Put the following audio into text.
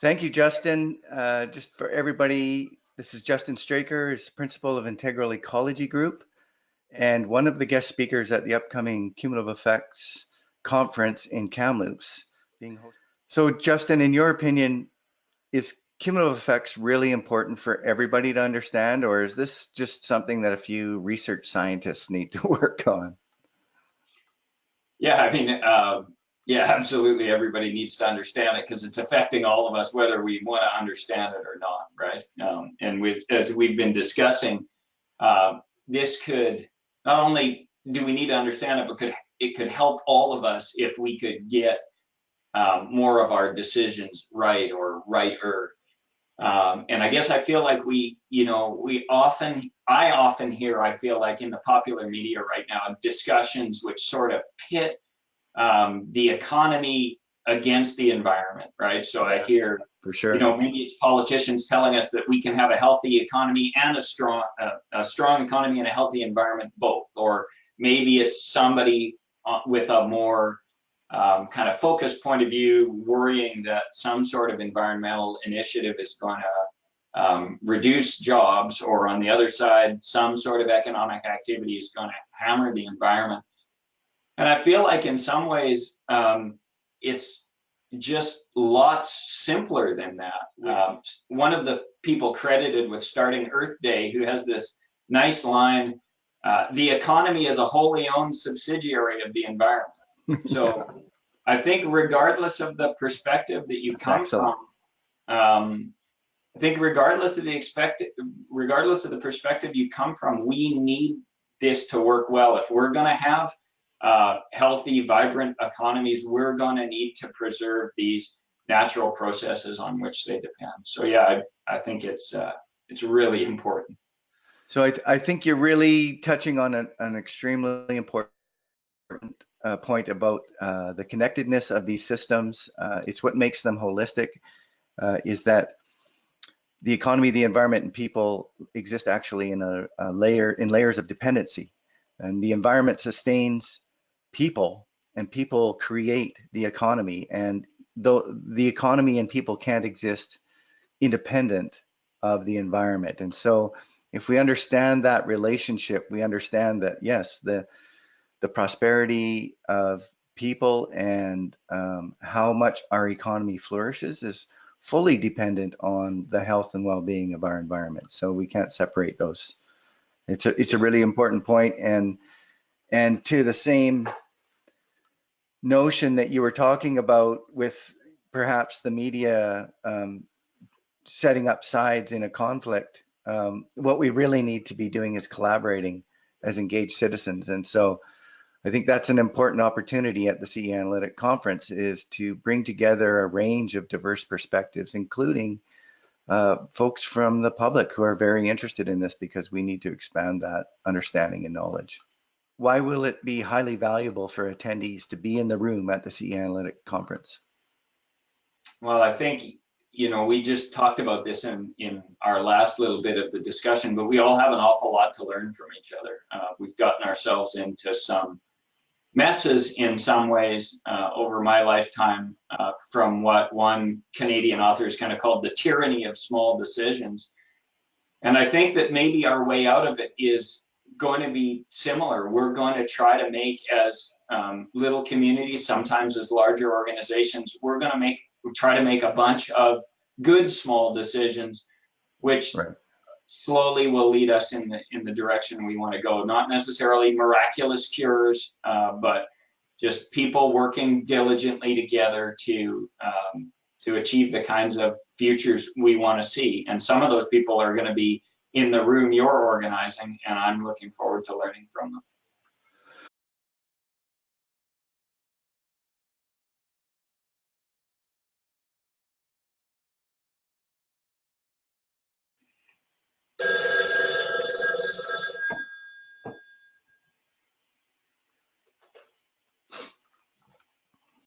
Thank you, Justin. Just for everybody, this is Justin Straker, is principal of Integral Ecology Group, and one of the guest speakers at the upcoming Cumulative Effects conference in Kamloops being hosted. So, Justin, in your opinion, is cumulative effects really important for everybody to understand, or is this just something that a few research scientists need to work on? Yeah, I mean, yeah, absolutely. Everybody needs to understand it because it's affecting all of us, whether we want to understand it or not, right? And as we've been discussing, this could not only do we need to understand it, but it could help all of us if we could get more of our decisions right or righter. And I guess I feel like I often hear, I feel like in the popular media right now, discussions which sort of pit the economy against the environment, right? So I hear, For sure. Maybe it's politicians telling us that we can have a healthy economy and a strong economy and a healthy environment, both. Or maybe it's somebody with a more kind of focused point of view, worrying that some sort of environmental initiative is going to reduce jobs, or on the other side, some sort of economic activity is going to hammer the environment. And I feel like in some ways, it's just lots simpler than that. One of the people credited with starting Earth Day, who has this nice line, the economy is a wholly owned subsidiary of the environment. So I think regardless of the perspective that you come from, I think regardless of the perspective you come from, we need this to work well. If we're going to have healthy, vibrant economies, we're going to need to preserve these natural processes on which they depend. So yeah, I think it's really important. So I think you're really touching on an extremely important point about the connectedness of these systems. It's what makes them holistic, is that the economy, the environment, and people exist actually in layers of dependency. And the environment sustains people, and people create the economy. And though the economy and people can't exist independent of the environment. And so if we understand that relationship, we understand that, yes, the prosperity of people and how much our economy flourishes is fully dependent on the health and well-being of our environment. So we can't separate those. It's a really important point. And to the same notion that you were talking about with perhaps the media setting up sides in a conflict, what we really need to be doing is collaborating as engaged citizens. And so I think that's an important opportunity at the CE Analytic Conference, is to bring together a range of diverse perspectives, including folks from the public who are very interested in this, because we need to expand that understanding and knowledge. Why will it be highly valuable for attendees to be in the room at the CE Analytic Conference? Well, I think, we just talked about this in our last little bit of the discussion, but we all have an awful lot to learn from each other. We've gotten ourselves into some messes in some ways over my lifetime, from what one Canadian author has kind of called the tyranny of small decisions. And I think that maybe our way out of it is going to be similar. We're going to try to make, as little communities, sometimes as larger organizations, we're going to try to make a bunch of good small decisions, which slowly will lead us in the direction we want to go. Not necessarily miraculous cures, but just people working diligently together to achieve the kinds of futures we want to see. And some of those people are going to be in the room you're organizing, and I'm looking forward to learning from them.